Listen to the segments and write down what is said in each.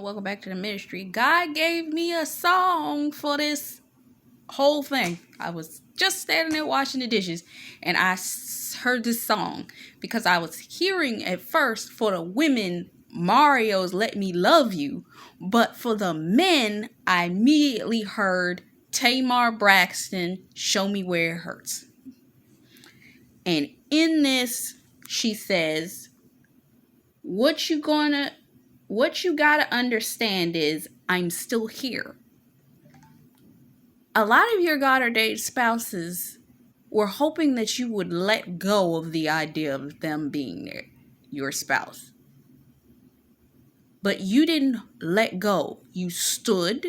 Welcome back to the ministry. God gave me a song for this whole thing. I was just standing there washing the dishes and heard this song because I was hearing at first for the women Mario's Let Me Love You, but for the men I immediately heard Tamar Braxton Show Me Where It Hurts. And in this she says, what you gotta understand is I'm still here. A lot of your God ordained spouses were hoping that you would let go of the idea of them being your spouse. But you didn't let go. You stood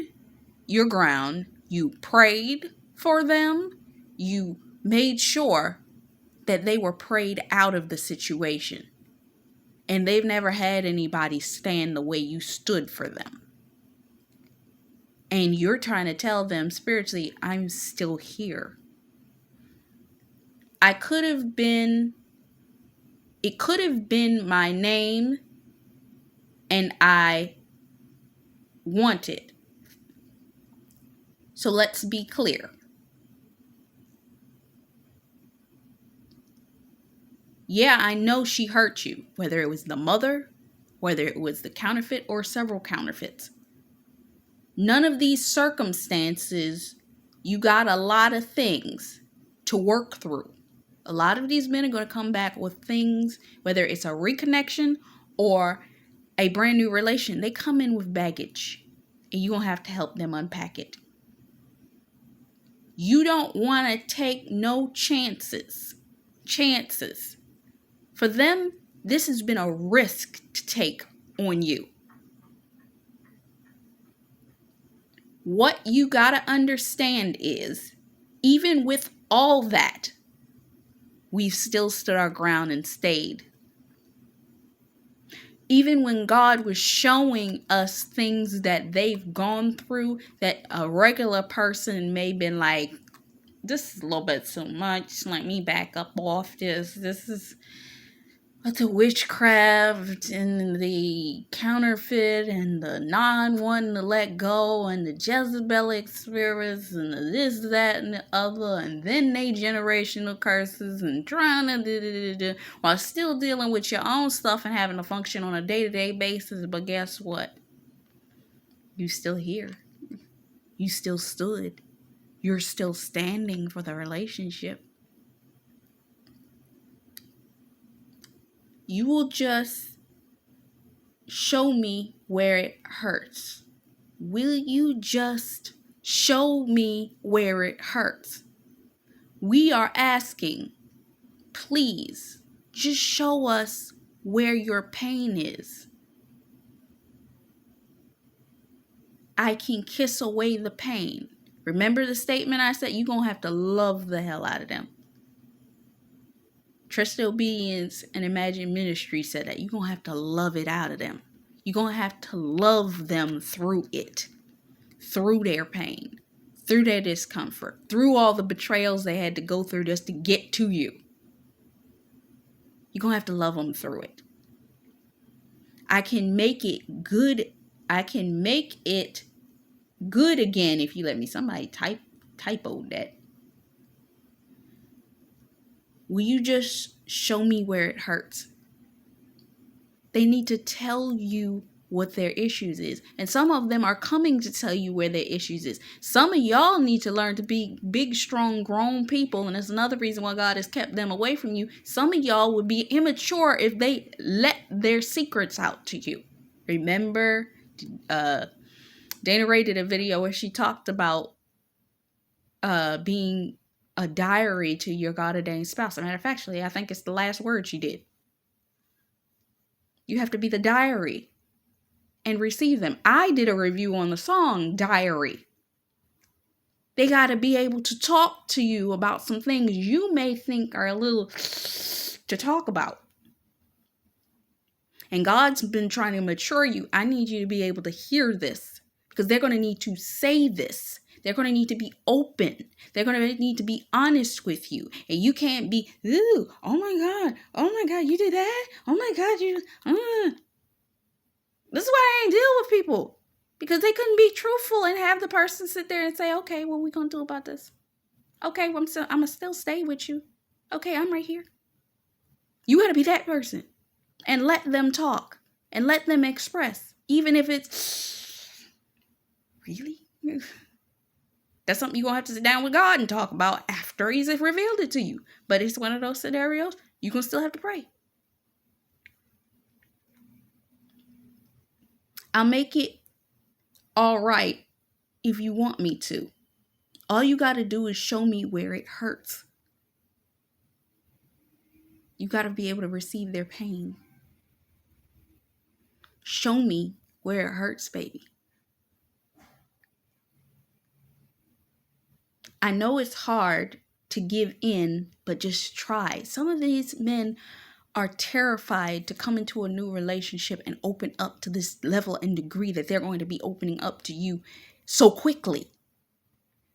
your ground. You prayed for them. You made sure that they were prayed out of the situation. And they've never had anybody stand the way you stood for them. And you're trying to tell them spiritually, I'm still here. It could have been my name and I want it. So let's be clear. Yeah, I know she hurt you, whether it was the mother, whether it was the counterfeit or several counterfeits. None of these circumstances, you got a lot of things to work through. A lot of these men are going to come back with things, whether it's a reconnection or a brand new relation. They come in with baggage and you're going to have to help them unpack it. You don't want to take no chances. For them, this has been a risk to take on you. What you got to understand is, even with all that, we've still stood our ground and stayed. Even when God was showing us things that they've gone through, that a regular person may have been like, this is a little bit too much. Let me back up off this. This is the witchcraft and the counterfeit and the non-wanting to let go and the Jezebelic spirits and the this, that, and the other, and then they generational curses and trying to while still dealing with your own stuff and having to function on a day-to-day basis. But guess what? You still here. You still stood. You're still standing for the relationship. You will just show me where it hurts. Will you just show me where it hurts? We are asking, please, just show us where your pain is. I can kiss away the pain. Remember the statement I said? You're going to have to love the hell out of them. Trusted Obedience and Imagine Ministry said that you're going to have to love it out of them. You're going to have to love them through it, through their pain, through their discomfort, through all the betrayals they had to go through just to get to you. You're going to have to love them through it. I can make it good. I can make it good again if you let me. Somebody typoed that. Will you just show me where it hurts? They need to tell you what their issues is. And some of them are coming to tell you where their issues is. Some of y'all need to learn to be big, strong, grown people. And that's another reason why God has kept them away from you. Some of y'all would be immature if they let their secrets out to you. Remember, Dana Ray did a video where she talked about being a diary to your God ordained spouse. As a matter of fact, actually, I think it's the last word she did. You have to be the diary and receive them. I did a review on the song Diary. They got to be able to talk to you about some things you may think are a little to talk about. And God's been trying to mature you. I need you to be able to hear this because they're going to need to say this. They're going to need to be open. They're going to need to be honest with you. And you can't be, ooh, oh my God, you did that? Oh my God, This is why I ain't deal with people. Because they couldn't be truthful and have the person sit there and say, okay, what we gonna do about this? Okay, well, I'm gonna still stay with you. Okay, I'm right here. You gotta be that person. And let them talk. And let them express. Even if it's, really? That's something you're gonna have to sit down with God and talk about after He's revealed it to you. But it's one of those scenarios you're gonna still have to pray. I'll make it all right if you want me to. All you got to do is show me where it hurts. You got to be able to receive their pain. Show me where it hurts, baby. I know it's hard to give in, but just try. Some of these men are terrified to come into a new relationship and open up to this level and degree that they're going to be opening up to you so quickly.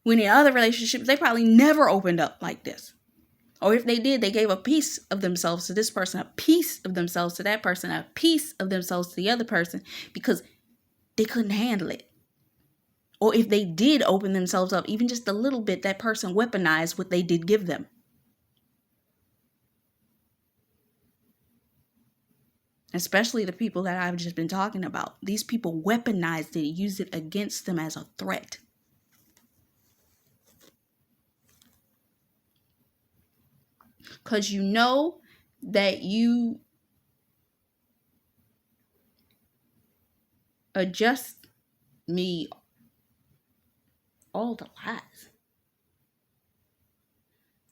When in other relationships, they probably never opened up like this. Or if they did, they gave a piece of themselves to this person, a piece of themselves to that person, a piece of themselves to the other person because they couldn't handle it. Or if they did open themselves up, even just a little bit, that person weaponized what they did give them. Especially the people that I've just been talking about. These people weaponized it, used it against them as a threat. Because you know that you adjust me all the lies.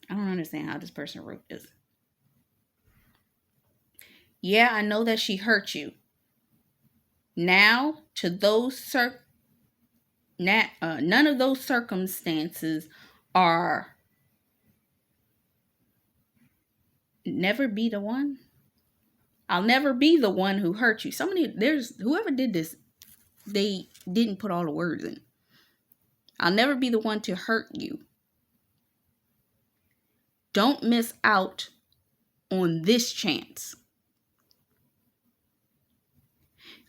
I don't understand how this person wrote this. Yeah, I know that she hurt you. Now, to those none of those circumstances are never be the one. I'll never be the one who hurt you. Whoever did this, they didn't put all the words in. I'll never be the one to hurt you. Don't miss out on this chance.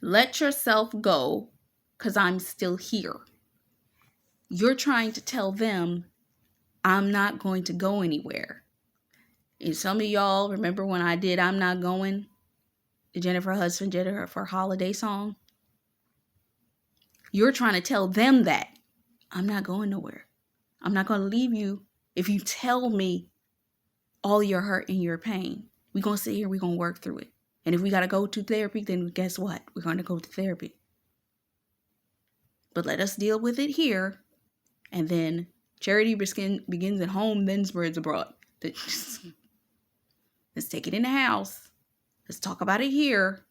Let yourself go, because I'm still here. You're trying to tell them I'm not going to go anywhere. And some of y'all remember when I did I'm Not Going, the Jennifer Holiday song? You're trying to tell them that I'm not going nowhere. I'm not going to leave you if you tell me all your hurt and your pain. We're going to sit here, we're going to work through it. And if we got to go to therapy, then guess what? We're going to go to therapy. But let us deal with it here. And then charity begins at home, then spreads abroad. Let's take it in the house. Let's talk about it here.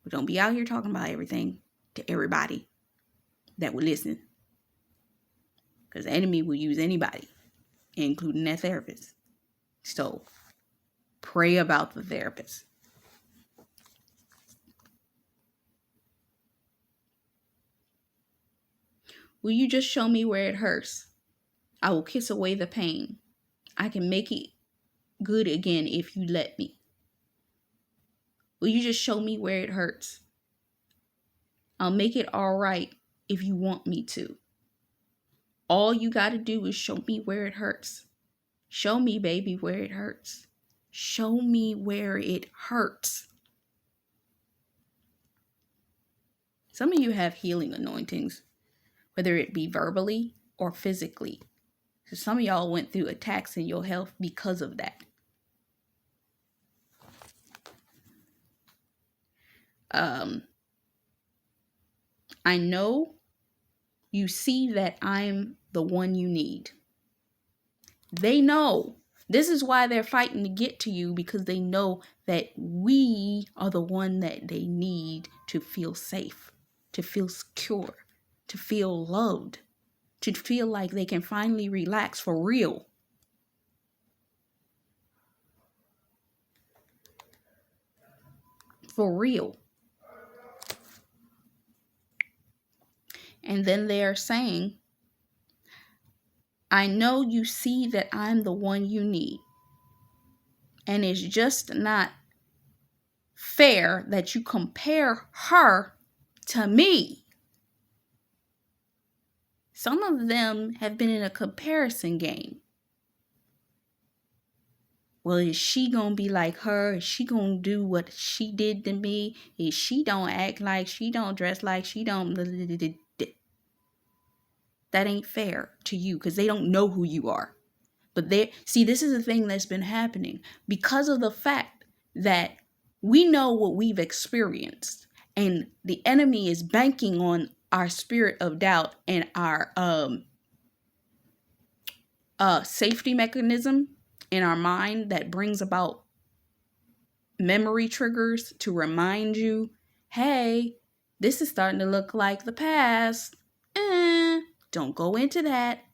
We don't be out here talking about everything to everybody that will listen. Because the enemy will use anybody, including that therapist. So pray about the therapist. Will you just show me where it hurts? I will kiss away the pain. I can make it good again if you let me. Will you just show me where it hurts? I'll make it all right if you want me to. All you got to do is show me where it hurts. Show me, baby, where it hurts. Show me where it hurts. Some of you have healing anointings, whether it be verbally or physically. So some of y'all went through attacks in your health because of that. I know you see that I'm the one you need. They know. This is why they're fighting to get to you, because they know that we are the one that they need to feel safe, to feel secure, to feel loved, to feel like they can finally relax for real. For real. And then they're saying, I know you see that I'm the one you need. And it's just not fair that you compare her to me. Some of them have been in a comparison game. Well, is she gonna be like her? Is she gonna do what she did to me? Is she don't act like, she don't dress like, she don't... That ain't fair to you because they don't know who you are. But see, this is the thing that's been happening because of the fact that we know what we've experienced, and the enemy is banking on our spirit of doubt and our safety mechanism in our mind that brings about memory triggers to remind you, hey, this is starting to look like the past. Don't go into that.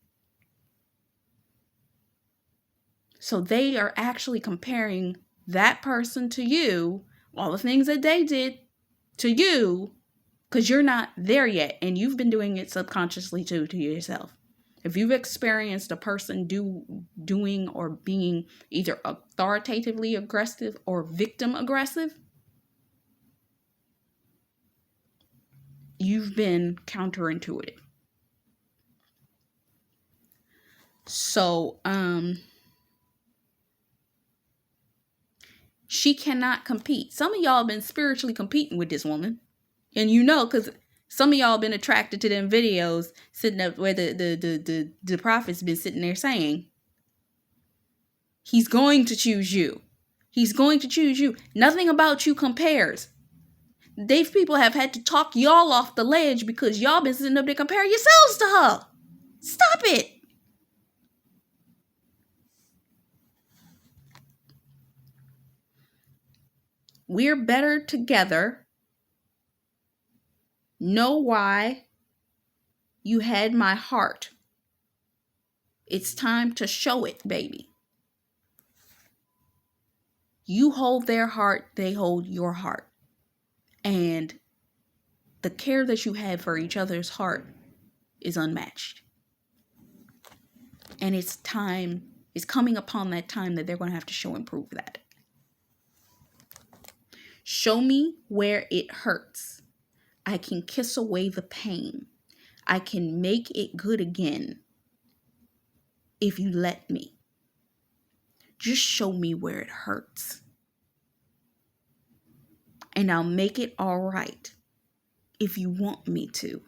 So they are actually comparing that person to you, all the things that they did to you, because you're not there yet. And you've been doing it subconsciously too, to yourself. If you've experienced a person doing or being either authoritatively aggressive or victim aggressive, you've been counterintuitive. So, she cannot compete. Some of y'all have been spiritually competing with this woman. And you know, because some of y'all been attracted to them videos sitting up where the prophet's been sitting there saying, he's going to choose you. He's going to choose you. Nothing about you compares. People have had to talk y'all off the ledge because y'all been sitting up there comparing yourselves to her. Stop it. We're better together. Know why you had my heart. It's time to show it, baby. You hold their heart, they hold your heart. And the care that you have for each other's heart is unmatched. And it's coming upon that time that they're going to have to show and prove that. Show me where it hurts. I can kiss away the pain. I can make it good again if you let me. Just show me where it hurts. And I'll make it all right if you want me to.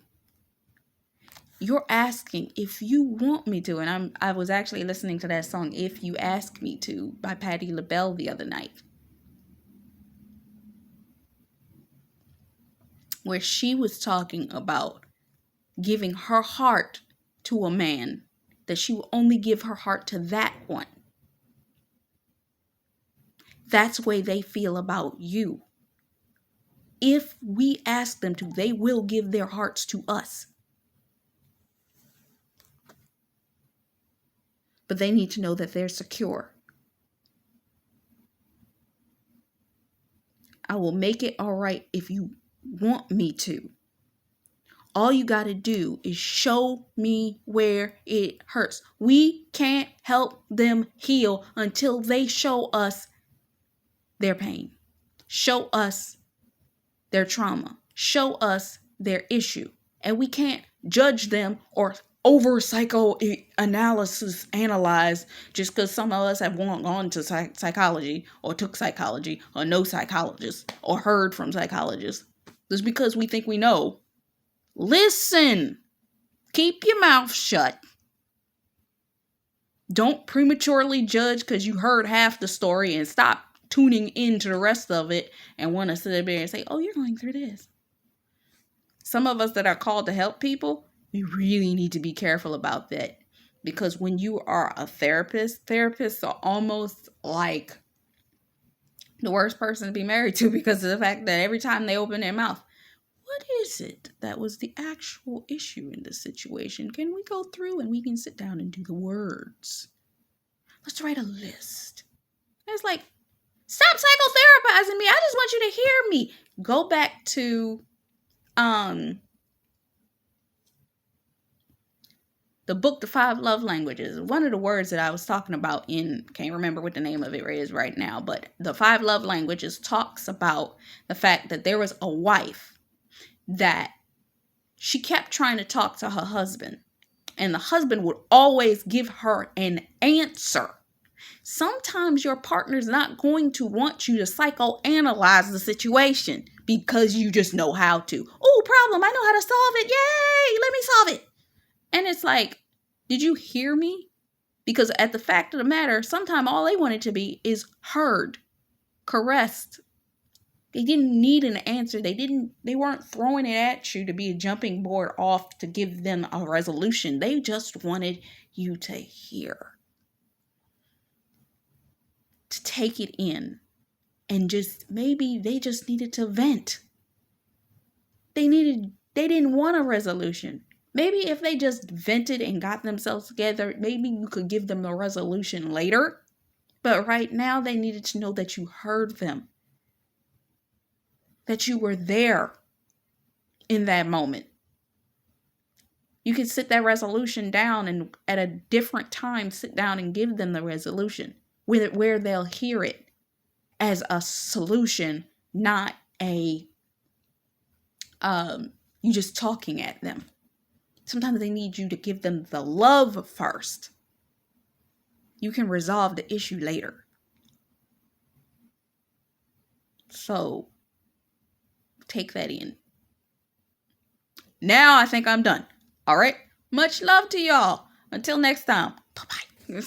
You're asking if you want me to. And I was actually listening to that song, If You Ask Me To, by Patti LaBelle the other night, where she was talking about giving her heart to a man, that she will only give her heart to that one. That's the way they feel about you. If we ask them to, they will give their hearts to us. But they need to know that they're secure. I will make it all right if you want me to. All you got to do is show me where it hurts. We can't help them heal until they show us their pain. Show us their trauma. Show us their issue. And we can't judge them or over psychoanalysis analyze just because some of us have gone to psychology or took psychology or know psychologists or heard from psychologists. Just because we think we know. Listen. Keep your mouth shut. Don't prematurely judge because you heard half the story and stop tuning into the rest of it and want to sit there and say, oh, you're going through this. Some of us that are called to help people, we really need to be careful about that. Because when you are a therapist, therapists are almost like the worst person to be married to because of the fact that every time they open their mouth, what is it that was the actual issue in this situation? Can we go through and we can sit down and do the words? Let's write a list. And it's like, stop psychotherapizing me. I just want you to hear me. Go back to the the book, The Five Love Languages, one of the words that I was talking about can't remember what the name of it is right now, but The Five Love Languages talks about the fact that there was a wife that she kept trying to talk to her husband, and the husband would always give her an answer. Sometimes your partner's not going to want you to psychoanalyze the situation because you just know how to. Oh, problem, I know how to solve it. Yay, let me solve it. And it's like, did you hear me? Because at the fact of the matter, sometimes all they wanted to be is heard, caressed. They didn't need an answer. They weren't throwing it at you to be a jumping board off to give them a resolution. They just wanted you to hear, to take it in, and maybe they just needed to vent. They didn't want a resolution. Maybe if they just vented and got themselves together, maybe you could give them a resolution later. But right now they needed to know that you heard them, that you were there in that moment. You can sit that resolution down and at a different time sit down and give them the resolution where they'll hear it as a solution, not a you just talking at them. Sometimes they need you to give them the love first. You can resolve the issue later. So take that in. Now I think I'm done. All right. Much love to y'all. Until next time. Bye-bye.